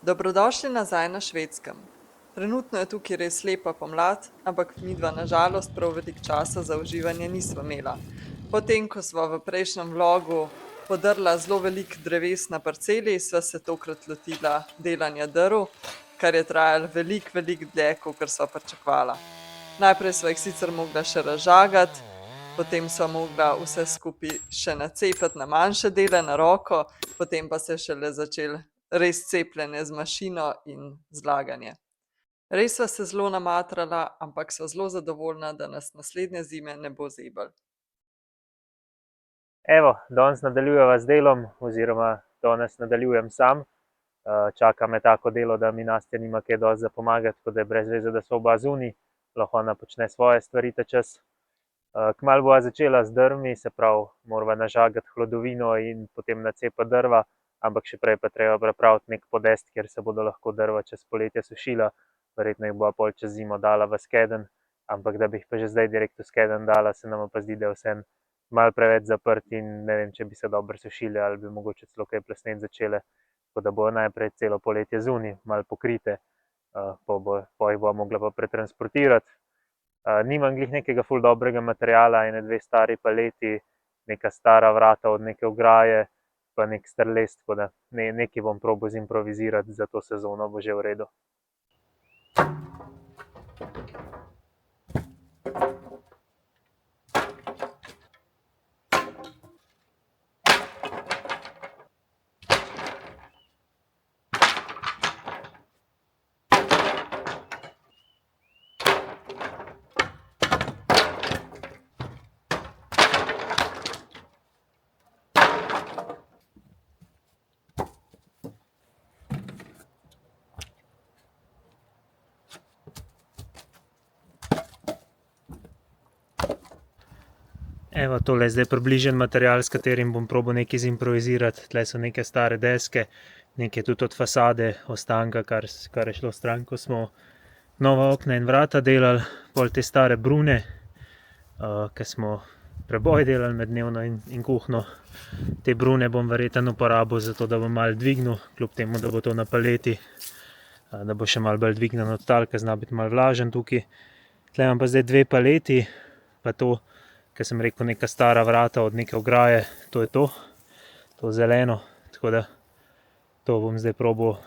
Dobrodošli nazaj na Švedskem. Trenutno je tukaj res lepa pomlad, ampak midva na žalost prav veliko časa za uživanje nisva imela. Potem, ko sva v prejšnjem vlogu podrla zelo veliko dreves na parceli, sva se tokrat lotila delanja drv, kar je trajalo veliko dlje, kakor sva pričakovala. Najprej sva jih sicer mogla še razžagati, potem sva mogla vse skupaj še nacepiti na manjše dele na roko, potem pa se je šele začelo res cepljenje z mašino in zlaganje. Res sva se zelo namatrala, ampak sva zelo zadovoljna, da nas naslednje zime ne bo zeblo. Evo, danes nadaljujeva z delom oziroma danes nadaljujem sam. Čaka me tako delo, da mi Nastja nima kaj dosti za pomagati, tako da je brez veze, da so oba zunaj, lahko ona počne svoje stvari ta čas. Kmalu bova začela z drvmi, se pravi, morava nažagati hlodovino in potem nacepati drva, ampak še prej pa treba pripraviti nek podest, kjer se bodo lahko drva čez poletje sušila, verjetno jih bova pol čez zimo dala v skedenj, ampak da bi jih pa že zdaj direkt v skedenj dala, se nama pa zdi, da je vseeno malo preveč zaprt in ne vem, če bi se dobro sušile ali bi mogoče celo kaj plesneti začele, tako da bojo najprej celo poletje zunaj, malo pokrite, pol jih bova mogla pa pretransportirati. Nimam glih nekega ful dobrega materiala, ene dve stari paleti, neka stara vrata od neke ograje, pa nek star les, tako da nekaj bom probal zimprovizirati za to sezono, bo že v redu. Evo, tole je zdaj približen material, s katerim bom probal nekaj zimprovizirati. Tle so neke stare deske, nekaj tudi od fasade, ostanka, kar je šlo stran, ko smo nova okna in vrata delali, pol te stare brune, ke smo preboj delali med dnevno in kuhinjo. Te brune bom verjetno uporabil zato, da bom malo dvignil, kljub temu, da bo to na paleti, da bo še malo bolj dvignen od tal, ke zna biti malo vlažen tukaj. Tle imam pa zdaj dve paleti, pa to, ke sem rekel, neka stara vrata od neke ograje, to je to zeleno, tako da to bom zdaj probal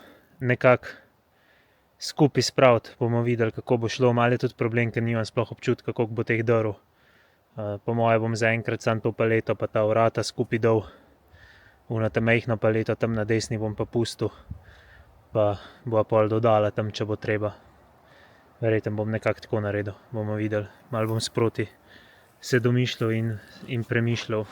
nekako skupaj spraviti, bomo videli, kako bo šlo. Malo je tudi problem, ker nimam sploh občutka, koliko bo teh drv. Po moje bom zaenkrat samo to paleto pa ta vrata skupaj dal, ono ta majhno paleto tam na desni bom pa pustil, pa bova pol dodala tam, če bo treba. Verjetno bom nekako tako naredil, bomo videli, malo bom sproti se domišljal in premišljal.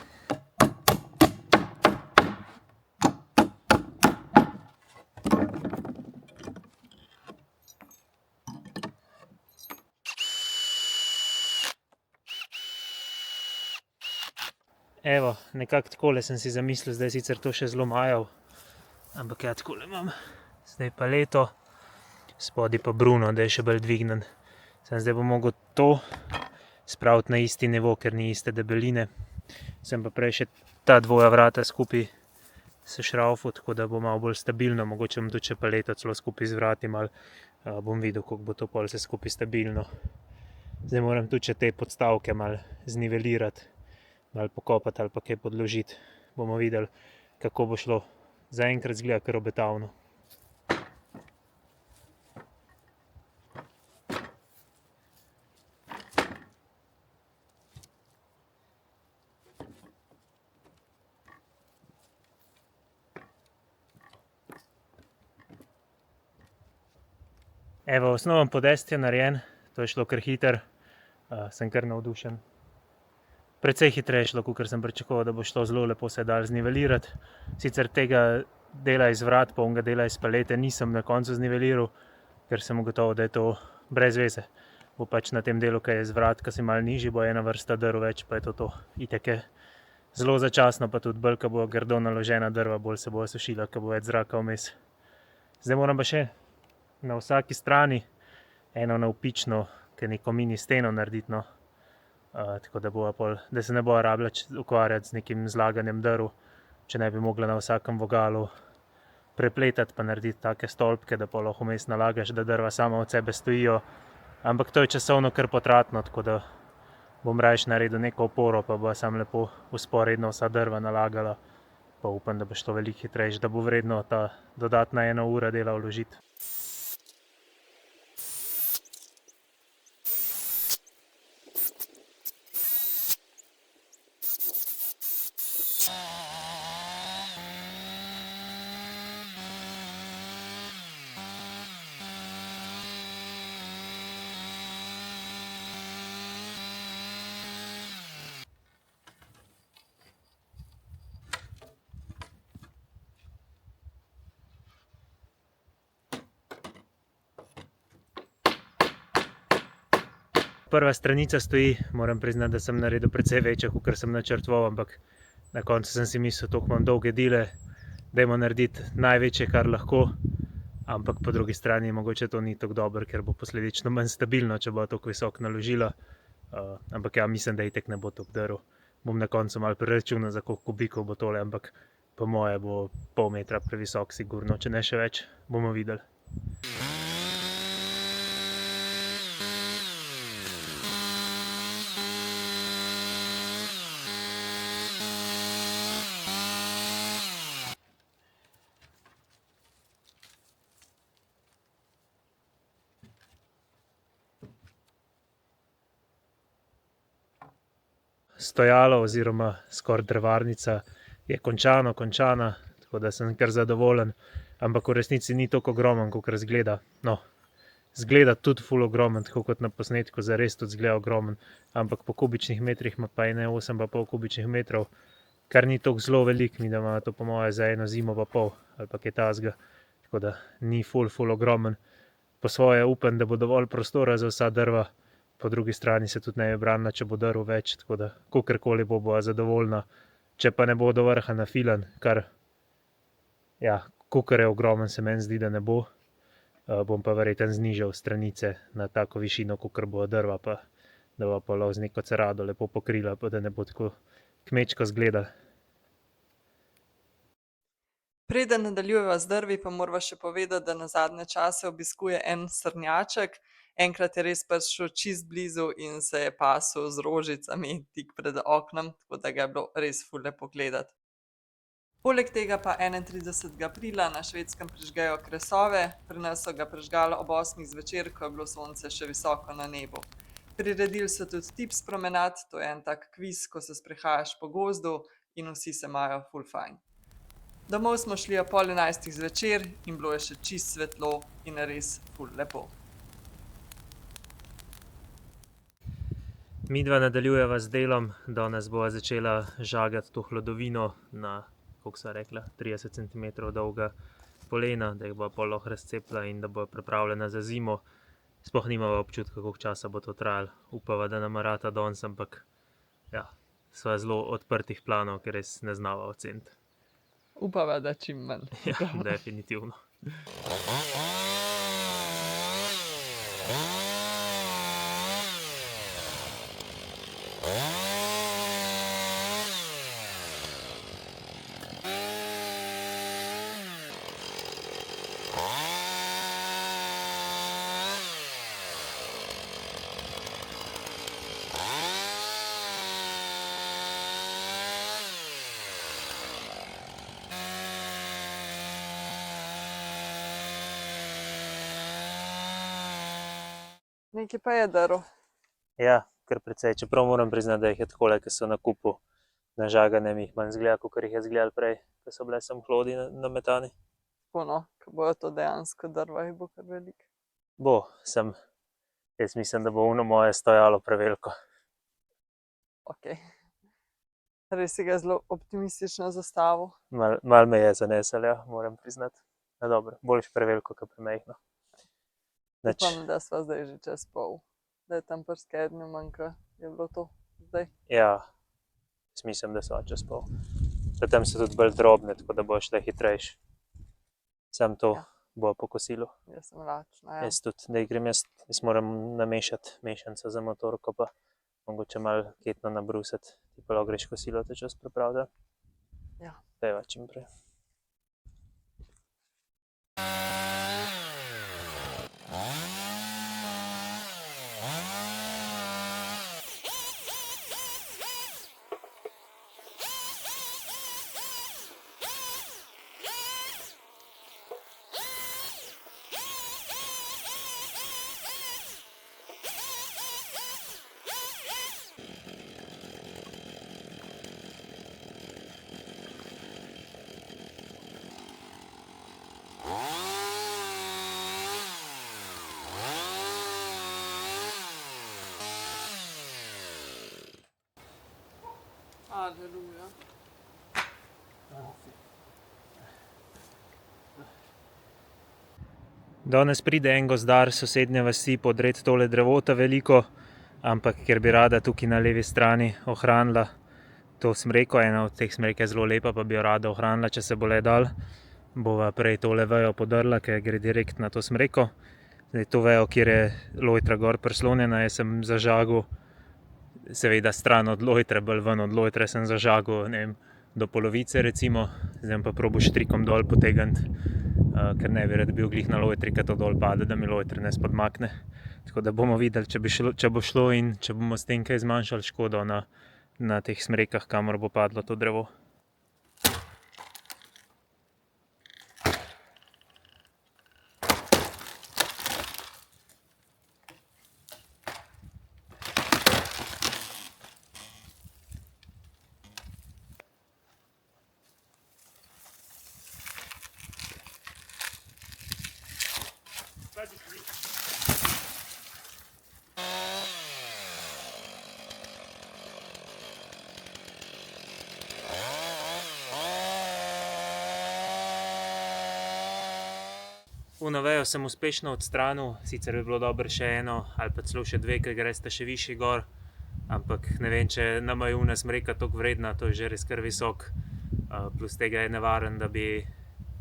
Evo, nekako takole sem si zamislil, zdaj sicer to še zelo majav, ampak ja, takole imam zdaj paleto, spodaj pa bruno, da je še bolj dvignen. Samo zdaj bom mogel to spraviti na isti nivo, ker ni iste debeline. Sem pa prej še ta dvoja vrata skupaj sešraufal, tako da bo malo bolj stabilno, mogoče bom tudi še paleto celo skupaj z vrati malo, bom videl, kako bo to pol vse skupaj stabilno. Zdaj moram tudi še te podstavke malo znivelirati, malo pokopati ali pa kaj podložiti. Bomo videli, kako bo šlo. Zaenkrat izgleda kar obetavno. Evo, osnoven podest je narejen, to je šlo kar hitro, sem kar navdušen. Precej hitreje je šlo, kakor sem pričakoval, da bo šlo, zelo lepo se je dalo znivelirati. Sicer tega dela iz vrat pa onega dela iz palete nisem na koncu zniveliral, ker sem ugotovil, da je to brez veze. Bo pač na tem delu, ke je z vrat, ke si malo nižji, bo ena vrsta drv več, pa je to. Itak je zelo začasno, pa tudi bolj, ke bo grdo naložena drva, bolj se bojo sušila, ke bo več zraka vmes. Zdaj moram pa še na vsaki strani eno navpično, ke neko mini steno narediti, no. Tako da bova pol, da se ne bova rabila ukvarjati z nekim zlaganjem drv, če ne bi mogla na vsakem vogalu prepletati pa narediti take stolpke, da pa lahko vmes nalagaš, da drva sama od sebe stojijo. Ampak to je časovno kar potratno, tako da bom rajš naredil neko oporo, pa bo sam lepo vzporedno vsa drva nalagala. Pa upam, da boš to veliko hitrejši, da bo vredno ta dodatna 1 ura dela vložiti. Prva stranica stoji, moram priznati, da sem naredil precej večjo, kot sem načrtoval, ampak na koncu sem si mislil, toliko imam dolge dile, dajmo narediti največje, kar lahko, ampak po drugi strani mogoče to ni tako dobro, ker bo posledično manj stabilno, če bo tako visoko naložilo. Ampak ja, mislim, da itek ne bo tako drv. Bom na koncu malo preračunal, za koliko kubikov bo tole, ampak po moje bo pol metra previsok sigurno, če ne še več, bomo videli. Stojalo oziroma skoraj drvarnica je končana, tako da sem kar zadovoljen, ampak v resnici ni tako ogromen, kakor izgleda. No, izgleda tudi ful ogromen, tako kot na posnetku, zares tudi izgleda ogromen, ampak po kubičnih metrih ima pa 8,5 kubičnih metrov, kar ni tako zelo veliko, mi da ima to po moje za 1 zimo pa pol ali pa kaj takega, tako da ni ful ogromen. Po svoje upam, da bo dovolj prostora za vsa drva. Po drugi strani se tudi ne bi branila, če bo drv več, tako da kakorkoli bo zadovoljna. Če pa ne bo do vrha nafilan, kar ja, kakor je ogromen, se meni zdi, da ne bo, bom pa verjetno znižal stranice na tako višino, kakor bo drva, pa da bo pa lahko z neko cerado lepo pokrila, pa da ne bo tako kmečko izgledalo. Preden nadaljujeva z drvi, pa morava še povedati, da na zadnje čase obiskuje en srnjaček. Enkrat je res prišel čist blizu in se je pasel z rožicami tik pred oknom, tako da ga je bilo res ful lepo gledati. Poleg tega pa 31. aprila na Švedskem prižgejo kresove, pri nas so ga prižgali ob 8. zvečer, ko je bilo sonce še visoko na nebu. Priredili so tudi tips promenad, to je en tak kviz, ko se sprehajaš po gozdu in vsi se imajo ful fajn. Domov smo šli ob 10:30 zvečer in bilo je še čist svetlo in res ful lepo. Midva nadaljujeva z delom, danes bova začela žagati to hlodovino na, koliko sva rekla, 30 cm dolga polena, da jih bova pol lahko razcepila in da bo pripravljena za zimo. Sploh nimava občutka, koliko časa bo to trajalo. Upava, da nama rata danes, ampak ja, sva zelo odprtih planov, ker res ne znava oceniti. Upava, da čim manj. Ja, definitivno. Nekaj pa je drv. Ja, kar precej. Čeprav moram priznati, da jih je takole, ki so na kupu nažagane, mi jih manj izgleda, kakor jih je izgledalo prej, ko so bile sem hlodi nametani. Tako no, ko bojo to dejansko drva, jih bo kar veliko. Bo, jaz mislim, da bo ono moje stojalo preveliko. Ok. Res si ga zelo optimistično zastavil. Malo me je zanesel, ja, moram priznati. No dobro, boljše preveliko, kot premajhno. Upam, da sva zdaj že čez pol. Da je tam pri skednju manj, kot je bilo to zdaj. Ja, mislim, da sva čez pol. Da tam so tudi bolj drobne, tako da bo šle hitrejši. Sam to bo po kosilu. Jaz sem lačna, ja. Jaz tudi, da grem jaz moram namešati mešanico za motorko, pa mogoče malo ketno nabrusiti. Ti pa lahko greš kosilo te čas pripraviti. Ja. Dajva čim prej. Aleluja. Danes pride en gozdar sosednje vasi podret tole drevota veliko, ampak ker bi rada tukaj na levi strani ohranila to smreko, ena od teh smrek je zelo lepa, pa bi jo rada ohranila, če se bo le dal, bova prej tole vejo podrla, ker gre direkt na to smreko. Zdaj to vejo, kjer je lojtra gor prislonjena, jaz sem zažagal, seveda stran od lojtre, bolj ven od lojtre sem zažagal, ne vem, do polovice recimo, zdaj pa probo štrikom dol potegniti, ker ne bi rad bil glih na lojtri, ker to dol pade, da mi lojtre ne spodmakne. Tako da bomo videli, če bo šlo in če bomo s tem kaj zmanjšali škodo na teh smrekah, kamor bo padlo to drevo. Uno vejo sem uspešno odstranil, sicer bi bilo dobro še eno ali pa celo še dve, ker gresta še višje gor, ampak ne vem, če nama je una smreka toliko vredna, to je že res kar visok, plus tega je nevaren, da bi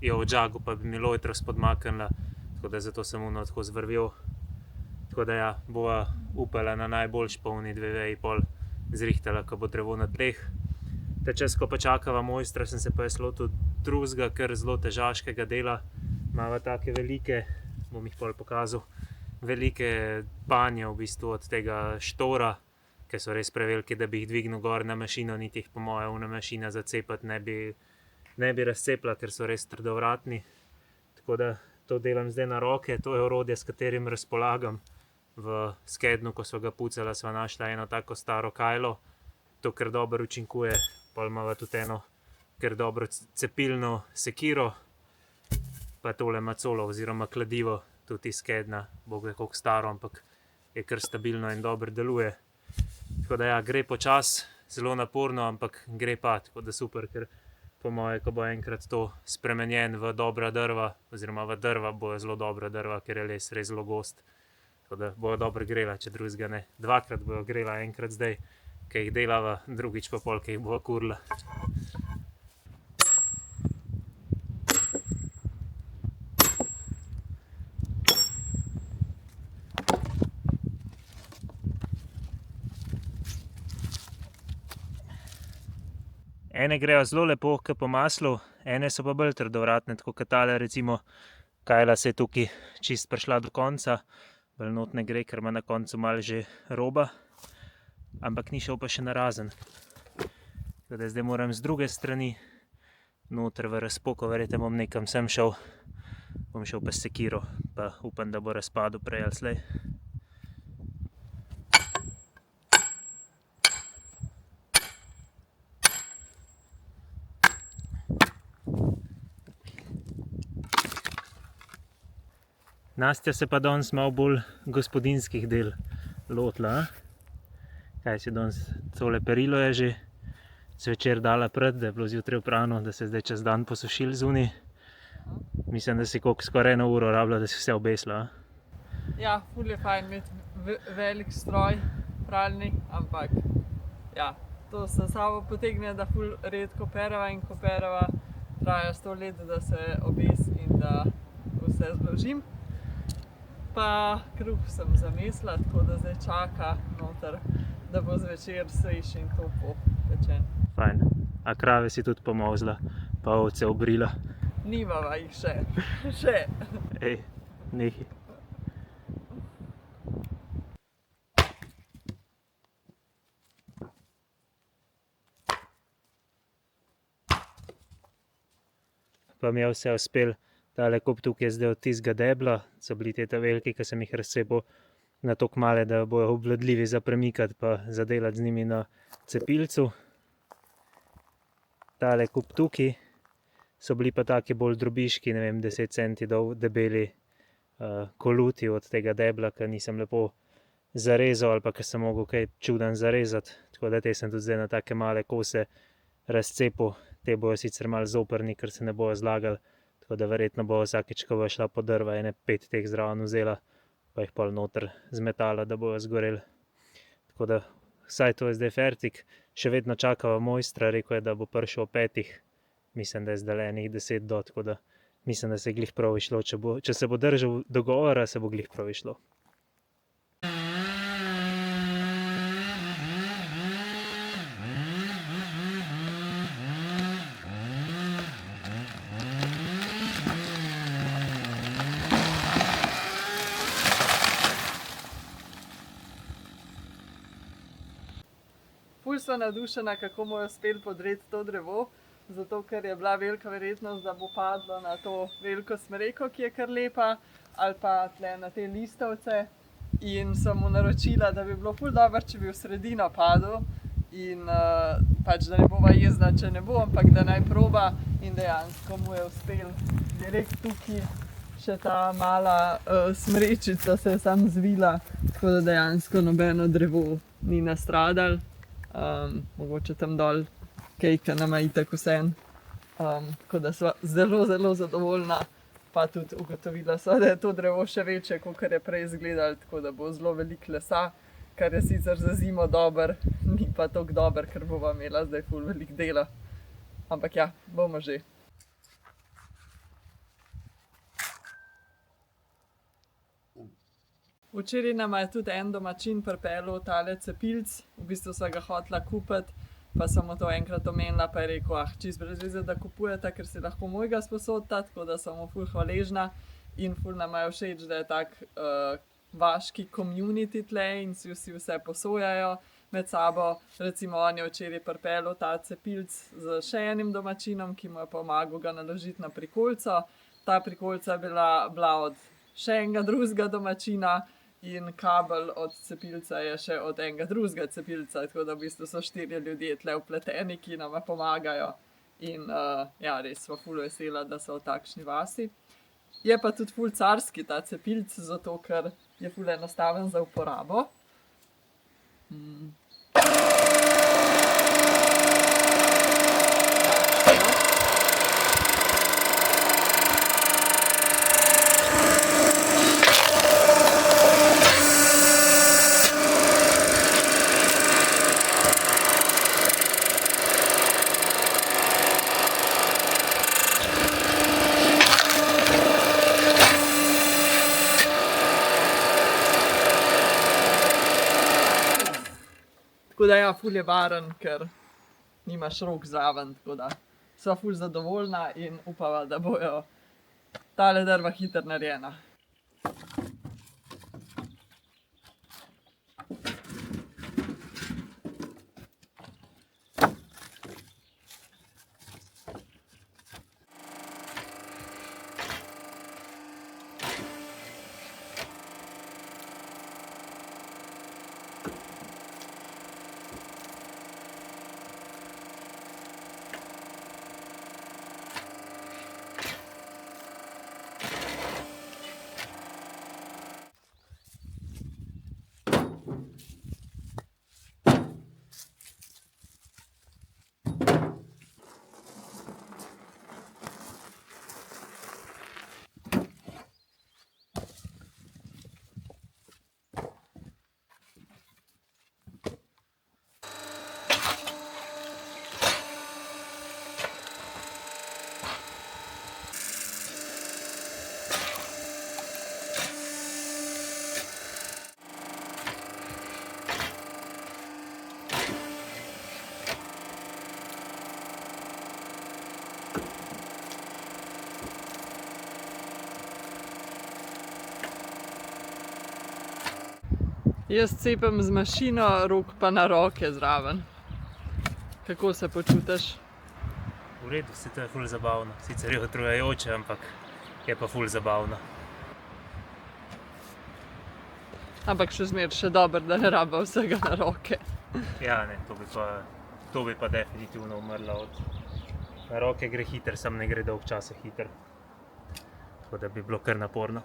jo odžagal, pa bi mi lojtro spodmaknila, tako da zato sem uno tako zvrvel. Tako da ja, bova upala na najboljš polni 2 veji pol zrihtala, ko bo drevo na tleh. Ta čas, ko pa čakava mojstra, sem se pa jaz lotil drugega, kar zelo težaškega dela. Imava take velike, bom jih pol pokazal, velike panje v bistvu od tega štora, ki so res prevelike, da bi jih dvignil gor na mašino, niti jih po moje una mašina za cepati ne bi razcepila, ker so res trdovratni. Tako da to delam zdaj na roke, to je orodje, s katerim razpolagam. V skednu, ko sva ga pucala, sva našla eno tako staro kajlo, to kar dobro učinkuje, pol imava tudi eno kar dobro cepilno sekiro, pa tole macolo oziroma kladivo, tudi iz skedna, bog ve koliko staro, ampak je kar stabilno in dobro deluje. Tako da ja, gre počas, zelo naporno, ampak gre pa, tako da super, ker po moje, ko bo enkrat to spremenjen v dobra drva, oziroma v drva, bojo zelo dobra drva, ker je les res zelo gost. Tako da bojo dobro grela, če drugega ne. Dvakrat bojo grela, enkrat zdaj, ki jih delava, drugič pa pol, ki jih bova kurila. Ene grejo zelo lepo, ke po maslu, ene so pa bolj trdovratne, tako kot tale recimo, kajla se je tukaj čist prišla do konca, bolj not ne gre, ker ima na koncu malo že roba, ampak ni šel pa še narazen. Tako da zdaj moram z druge strani noter v razpoko, verjetno bom nekam sem šel, bom šel pa s sekiro, pa upam, da bo razpadel prej ali slej. Nastja se pa danes malo bolj gospodinjskih del lotila, Kaj si danes, tole perilo je že zvečer dala pred, da je bilo zjutraj oprano, da se zdaj čez dan posušil zunaj. Mislim, da si koliko skoraj 1 uro rabila, da si vse obesila. Ja, ful je fajn imeti velik stroj, pralnik, ampak ja, to se sabo potegne, da ful redko pereva in ko pereva, traja 100 let, da se obesi in da vse zložim. Pa kruh sem zamesila, tako da zdaj čaka noter, da bo zvečer svež in topo pečen. Fajn. A krave si tudi pomozla, pa ovce obrila? Nimava jih še. Še. Ej, nehi. Pa mi je vse uspel, tale kup tukaj je zdaj od tistega debla, so bili te ta veliki, ki sem jih razcepil na toliko male, da bojo obvladljivi za premikati pa zadelati z njimi na cepilcu. Tale kup tukaj so bili pa taki bolj drobiški, ne vem, 10 centi debeli koluti od tega debla, ki nisem lepo zarezal ali pa ki sem mogel kaj čuden zarezati, tako da te sem tudi zdaj na take male kose razcepil. Te bojo sicer malo zoprni, ker se ne bojo zlagali, tako da verjetno bo vsakič, ko bo šla po drva, ene 5 teh zraven vzela, pa jih pol noter zmetala, da bojo zgoreli. Tako da vsaj to je zdaj fertik, še vedno čakava mojstra, rekel je, da bo prišel o 5. Mislim, da je zdaj enih 10 do, tako da mislim, da se je glih prav išlo. Če se bo držal dogovora, se bo glih prav išlo. Ful sva navdušena, kako mu je uspelo podreti to drevo, zato ker je bila velika verjetnost, da bo padlo na to veliko smreko, ki je kar lepa, ali pa tle na te listovce. In sem mu naročila, da bi bilo ful dobro, če bi v sredino padel in pač, da ne bova jezna, če ne bo, ampak da naj proba. In dejansko mu je uspelo direkt tukaj. Še ta mala smrečica se je sam zvila, tako da dejansko nobeno drevo ni nastradalo. Mogoče tam dol kaj, ki nama itak vseeno. Tako da sva zelo, zelo zadovoljna. Pa tudi ugotovila sva, da je to drevo še večje, kakor je prej izgledalo, tako da bo zelo veliko lesa, kar je sicer za zimo dobro, ni pa toliko dobro, ker bova imela zdaj ful veliko dela. Ampak ja, bomo že. Včeraj nama je tudi en domačin pripeljal tale cepilc, v bistvu sva ga hotela kupiti, pa sem mu to enkrat omenila, pa je rekel, čisto brez veze, da kupujeta, ker si lahko mojega sposodita, tako da sem mu ful hvaležna in ful nama je všeč, da je tak vaški community tle in si vsi vse posojajo med sabo. Recimo on je včeraj pripeljal ta cepilc z še enim domačinom, ki mu je pomagal ga naložiti na prikolico. Ta prikolica je bila od še enega drugega domačina in kabel od cepilca je še od enega drugega cepilca, tako da v bistvu so 4 ljudje tle vpleteni, ki nama pomagajo. In ja, res sva ful vesela, da so v takšni vasi. Je pa tudi ful carski ta cepilc, zato ker je ful enostaven za uporabo. Tako da ja, ful je varen, ker nimaš rok zraven, tako da sva ful zadovoljna in upava, da bojo tale drva hitro narejena. Jaz cepem z mašino, Rok pa na roke zraven. Kako se počutiš? V redu, vse to je ful zabavno. Sicer je utrujajoče, ampak je pa ful zabavno. Ampak še dobro, da ne raba vsega na roke. Ja, ne, to bi pa definitivno umrla od. Na roke gre hiter, sam ne gre dolg časa hiter. Tako da bi bilo kar naporno.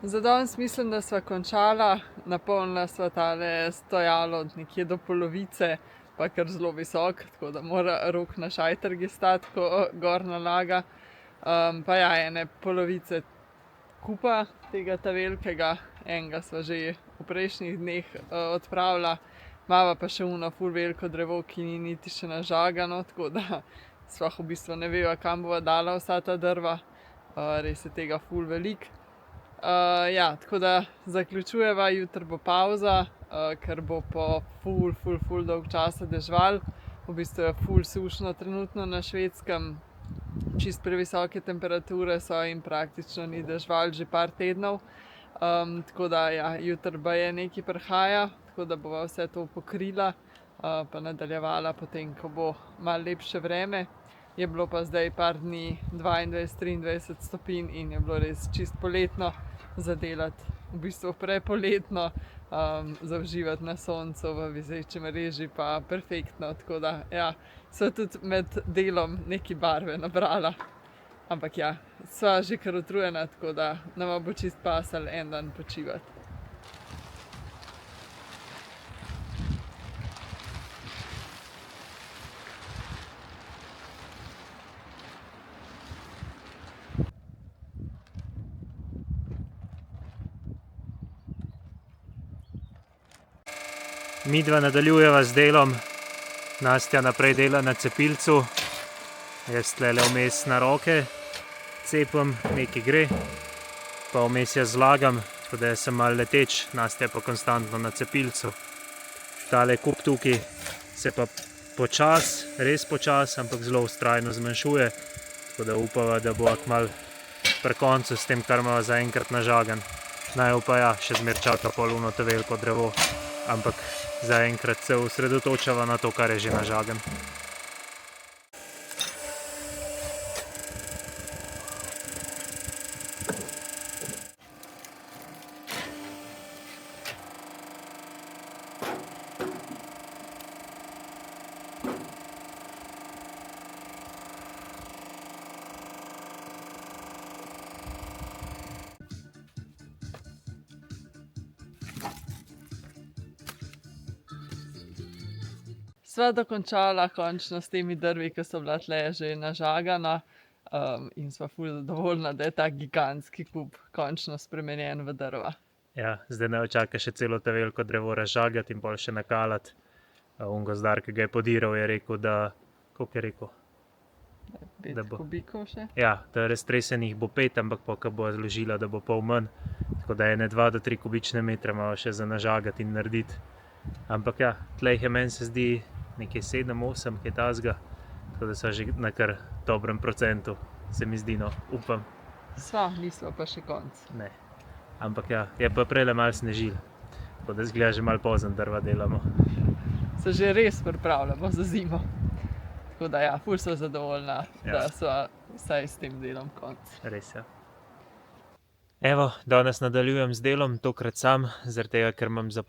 Za danes mislim, da sva končala, napolnila sva tale stojalo nekje do polovice, pa kar zelo visok, tako da mora Rok na šajtrgi stati, ko gor nalaga. Pa ja, ene polovice kupa tega ta velikega, enega sva že v prejšnjih dneh odpravila, imava pa še uno ful veliko drevo, ki ni niti še nažagano, tako da sva v bistvu ne veva, kam bova dala vsa ta drva, res je tega ful veliko. Ja, tako da zaključujeva, jutri bo pavza, ker bo po ful dolg časa deževalo. V bistvu je ful sušno trenutno na Švedskem, čist previsoke temperature so in praktično ni deževalo že par tednov. Tako da ja, jutri baje nekaj prihaja, tako da bova vse to pokrila, pa nadaljevala potem, ko bo malo lepše vreme. Je bilo pa zdaj par dni 22-23 stopinj in je bilo res čist poletno za delati, v bistvu prepoletno, za uživati na soncu v vizeči mreži pa perfektno, tako da ja, sva tudi med delom neki barve nabrala. Ampak ja, sva že kar utrujena, tako da nama bo čist pasalo en dan počivati. Midva nadaljujeva z delom. Nastja naprej dela na cepilcu. Jaz tlele vmes na roke cepem, nekaj gre. Pa vmes jaz zlagam, tako da jaz sem malo leteč, Nastja pa konstantno na cepilcu. Tale kup tukaj se pa počas, res počas, ampak zelo vztrajno zmanjšuje. Tako da upava, da bo kmalu pri koncu s tem, kar imava zaenkrat nažagan. Naj pa ja, še zmer čaka pol uno to veliko drevo. Ampak zaenkrat se osredotočava na to, kar je že nažagan. Sva dokončala končno s temi drvi, ki so bila tle že nažagana, in sva ful zadovoljna, da je ta gigantski kup končno spremenjen v drva. Ja, zdaj ne čaka še celo to veliko drevo razžagati in pol še nakalati. Gozdar, ki ga je podiral, je rekel, da, koliko je rekel? 5 kubikov še? Ja, da raztresenih bo 5, ampak ko bo zložila, da bo pol manj. Tako da 2 do 3 kubične metre imamo še za nažagati in narediti. Ampak ja, tleh je meni se zdi nekje 7-8, kaj tasga. Tako da so že na kar dobrem procentu, se mi zdi, no, upam. Sva, nisva pa še konc. Ne, ampak ja, je pa prejle malo snežilo. Tako da izgleda že malo pozno drva delamo. Se že res pripravljamo za zimo. Tako da ja, ful sva zadovoljna, da sva vsaj s tem delom konc. Res, ja. Evo, danes nadaljujem z delom, tokrat sam, zaradi tega, ker imam za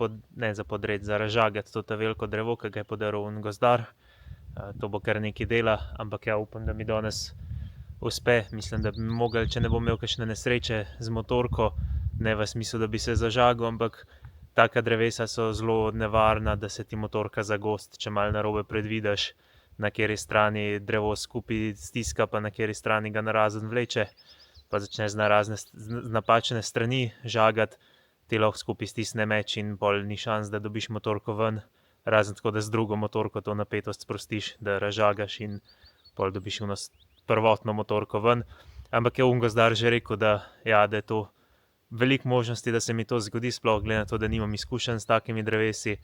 razžagati to veliko drevo, ki ga je podaril gozdar. To bo kar nekaj dela, ampak ja, upam, da mi danes uspe. Mislim, da bi mogel, če ne bom imel kakšne nesreče z motorko, ne v smislu, da bi se zažagal, ampak taka drevesa so zelo nevarna, da se ti motorka zagosti, če malo narobe predvidiš, na kateri strani drevo skupaj stiska, pa na kateri strani ga narazen vleče. Pa začne z napačne strani žagati, ti lahko skupaj stisne meč in pol ni šans, da dobiš motorko ven, razen tako, da z drugo motorko to napetost sprostiš, da razžagaš in pol dobiš prvotno motorko ven. Ampak je gozdar že rekel, da je to veliko možnosti, da se mi to zgodi, sploh glede na to, da nimam izkušenj s takimi drevesi.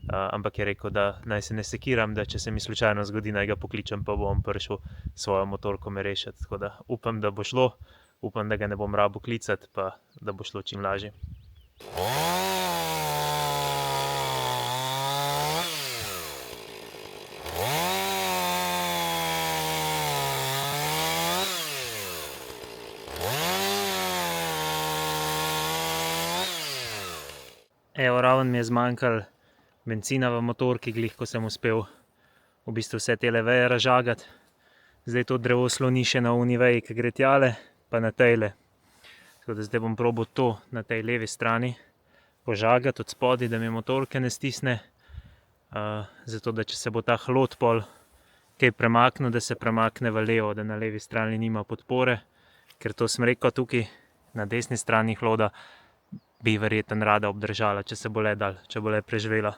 Ampak je rekel, da naj se ne sekiram, da če se mi slučajno zgodi, naj ga pokličem, pa bom prišel svojo motorko me rešiti. Tako da upam, da bo šlo, upam, da ga ne bom rabo klicati, pa da bo šlo čim lažje. Evo, raven mi je zmanjkalo bencina v motorki, glih ko sem uspel v bistvu vse te veje razžagati. Zdaj to drevo sloni še na oni veji, ki gre tjale, pa na tejle. Tako da zdaj bom probal to na tej levi strani požagati od spodaj, da mi motorke ne stisne. Zato da če se bo ta hlod pol kaj premaknil, da se premakne v levo, da na levi strani nima podpore. Ker to sem rekel tukaj na desni strani hloda, bi verjetno rada obdržala, če se bo le dal, če bo le preživela.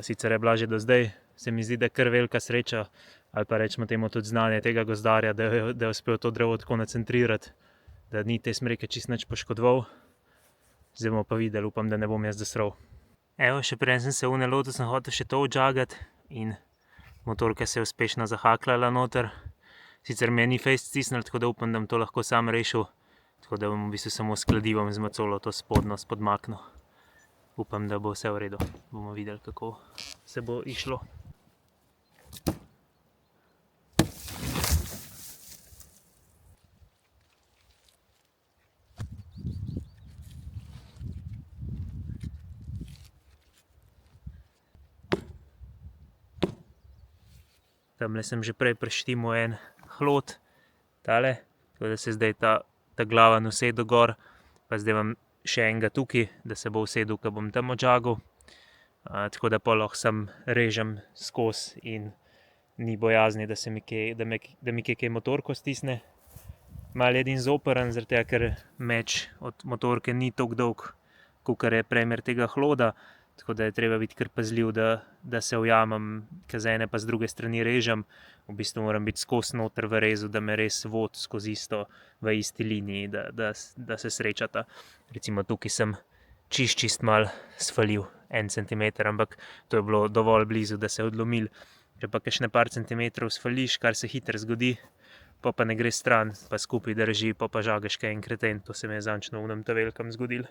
Sicer je bila že do zdaj, se mi zdi, da je kar velika sreča, ali pa rečemo temu tudi znanje tega gozdarja, da je uspel to drevo tako nacentrirati, da ni te smreke čist nič poškodoval. Zdaj bomo pa videli, upam, da ne bom jaz zasral. Evo, še prej sem se lotil, sem hotel še to odžagati in motorka se je uspešno zahaklala noter. Sicer me ni fejst stisnil, tako da upam, da bom to lahko sam rešil. Tako da bom v bistvu samo s kladivom z macolo to spodno spodmaknil. Upam, da bo vse v redu. Bomo videli, kako se bo išlo. Tamle sem že prej preštimal en hlod, tale, tako da se zdaj ta glava usedel gor, pa zdaj imam še enega tukaj, da se bo usedel, ko bom tam odžagal. Tako da pa lahko sam režem skozi in ni bojazni, da mi kaj motorko stisne. Malo je edin zoprn, zaradi tega, ker meč od motorke ni toliko dolg, kakor je premer tega hloda. Tako da je treba biti kar pazljiv, da se ujamem, ko z ene pa z druge strani režem. V bistvu moram biti skozi noter v rezu, da me res vodi skozi isto, v isti liniji, da se srečata. Recimo tukaj sem čist malo sfalil 1 centimeter, ampak to je bilo dovolj blizu, da se je odlomil. Če pa kakšne par centimetrov sfališ, kar se hitro zgodi, pa ne gre stran, pa skupaj drži, pa žagaš kaj en kreten. To se mi je zančno v onem ta velikem zgodilo.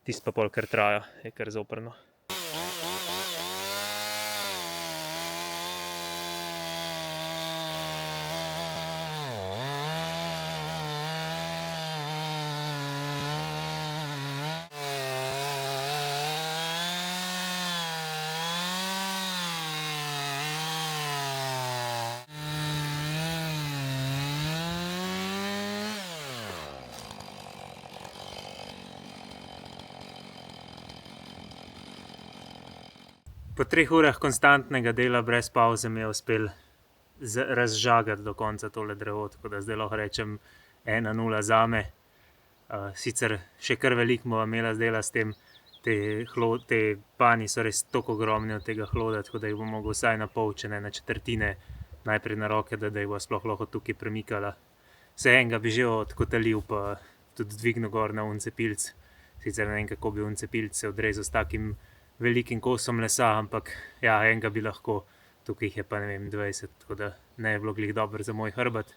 Tisto pa pol kar traja, je kar zoprno. Po 3 urah konstantnega dela brez pavze mi je uspel razžagati do konca tole drevo, tako da zdaj lahko rečem 1-0 zame. Sicer še kar veliko bova imela zdela s tem, te pani so res toliko ogromni od tega hloda, tako da jih bom mogel vsaj na pol, če ne na četrtine, najprej na roke, da jih bo sploh lahko tukaj premikala. Vse enega bi že odkotalil, pa tudi dvignil gor na cepilc. Sicer ne vem, kako bi cepilc se odrezal s takim velikim kosom lesa, ampak ja, enega bi lahko, tukaj jih je pa ne vem 20, tako da ne je bilo glih dobro za moj hrbet.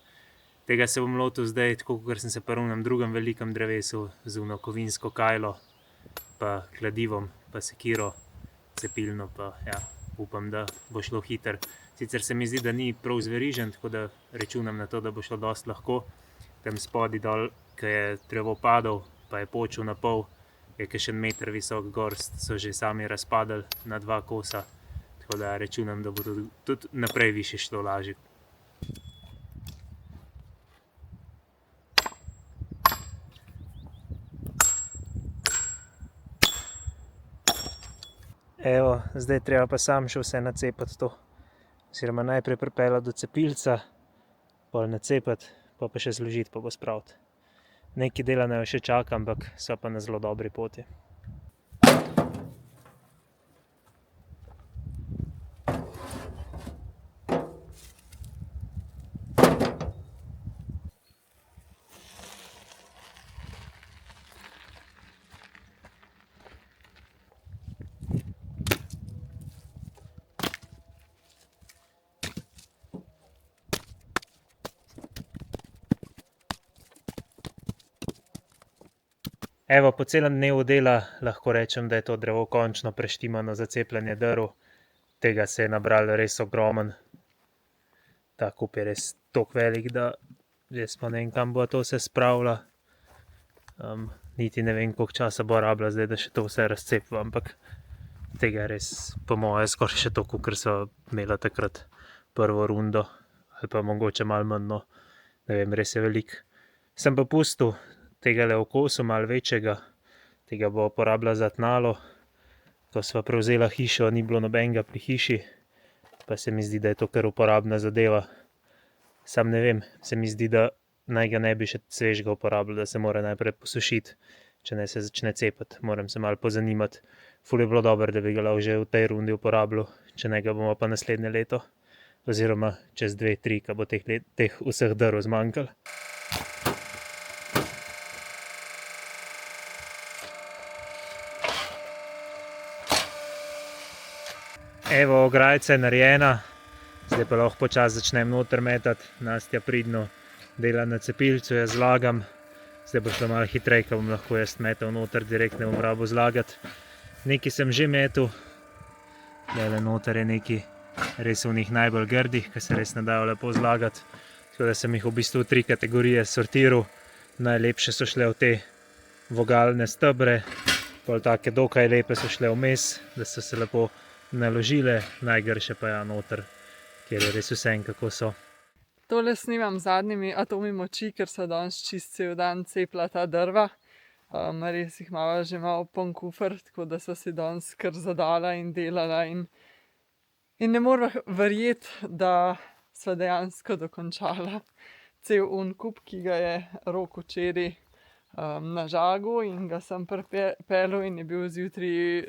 Tega se bom lotil zdaj, tako kot sem se pri onem drugem velikem drevesu, z ono kovinsko kajlo, pa kladivom, pa sekiro, cepilno, pa ja, upam, da bo šlo hitro. Sicer se mi zdi, da ni prav zverižen, tako da računam na to, da bo šlo dosti lahko. Tam spodaj dol, ko je drevo padal, pa je počel na pol, je kakšen meter visok gorst, so že sami razpadali na 2 kosa. Tako da računam, da bo tudi naprej više šlo lažje. Evo, zdaj treba pa sam še vse nacepati to. Oziroma najprej pripeljati do cepilca, pol nacepati, pa še zložiti, pa pospraviti. Nekaj dela naj še čaka, ampak so pa na zelo dobri poti. Evo, po celem dnevu dela lahko rečem, da je to drevo končno preštimano za cepljenje drv. Tega se je nabralo res ogromen. Ta kup je res tako velik, da jaz pa ne vem, kam bo to vse spravila. Niti ne vem, koliko časa bo rabila zdaj, da še to vse razcepiva, ampak tega je res, po moje, skoraj še toliko, ker so imela takrat prvo rundo, ali pa mogoče malo manj, no. Ne vem, res je veliko. Sem pa pustil tega le v kosu, malo večjega, tega bo uporabila za tnalo. Ko sva prevzela hišo, ni bilo nobenega pri hiši, pa se mi zdi, da je to kar uporabna zadeva. Sam ne vem, se mi zdi, da naj ga ne bi še svežega uporabljal, da se mora najprej posušiti, če ne se začne cepati. Moram se malo pozanimati. Ful je bilo dobro, da bi ga lahko že v tej rundi uporabljal, če ne ga bomo pa naslednje leto. Oziroma čez 2-3, ko bo teh vseh drv zmanjkalo. Evo, ograjica je narejena, zdaj pa lahko počasi začnem noter metati. Nastja pridno dela na cepilcu, jaz zlagam. Zdaj bo šlo malo hitreje, ko bom lahko jaz metal noter, direkt ne bom rabo zlagati. Nekaj sem že metal, tule noter je nekaj res v njih najbolj grdih, ki se res ne dajo lepo zlagati. Tako da sem jih v bistvu v 3 kategorije sortiral. Najlepše so šle v te vogalne stebre, pol take dokaj lepe so šle vmes, da so se lepo naložile, najgrše pa ja noter, kjer je res vse kako so. Tole snimam z zadnjimi atomi moči, ker so danes čist cel dan cepila ta drva. Res jih imava že malo poln kufer, tako da so si danes kar zadala in delala in ne morva verjeti, da sva dejansko dokončala cel kup, ki ga je Rok včeraj nažagal in ga sem pripeljal in je bil zjutraj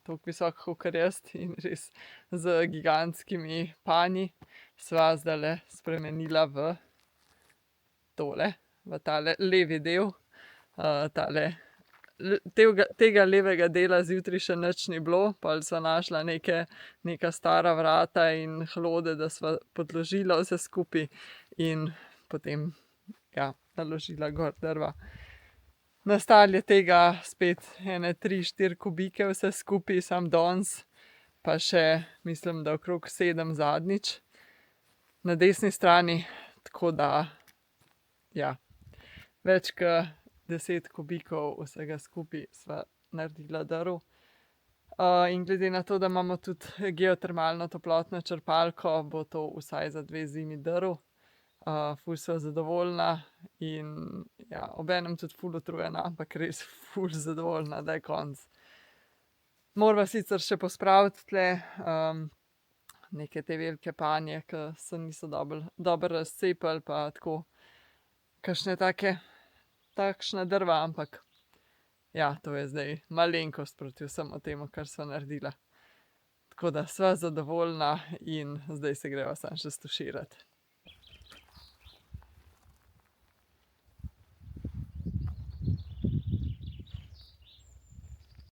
toliko visok, kakor jaz, in res z gigantskimi panji sva zdajle spremenila v tole, v tale levi del. Tega levega dela zjutraj še nič ni bilo, pol sva našla neka stara vrata in hlode, da sva podložila vse skupaj in potem naložila gor drva. Nastalo je tega spet ene 3-4 kubike vse skupaj, samo danes pa še, mislim, da okrog 7 zadnjič na desni strani, tako da več kot 10 kubikov vsega skupaj sva naredila drv. In glede na to, da imamo tudi geotermalno toplotno črpalko, bo to vsaj za 2 zimi drv. Ful sva zadovoljna in obenem tudi ful utrujena, ampak res ful zadovoljna, da je konec. Morava sicer še pospraviti tle neke te velike panje, ki se niso dobro razcepili, pa tako kakšne takšna drva, ampak to je zdaj malenkost proti vsemu temu, kar sva naredila. Tako da sva zadovoljna in zdaj se greva samo še stuširati.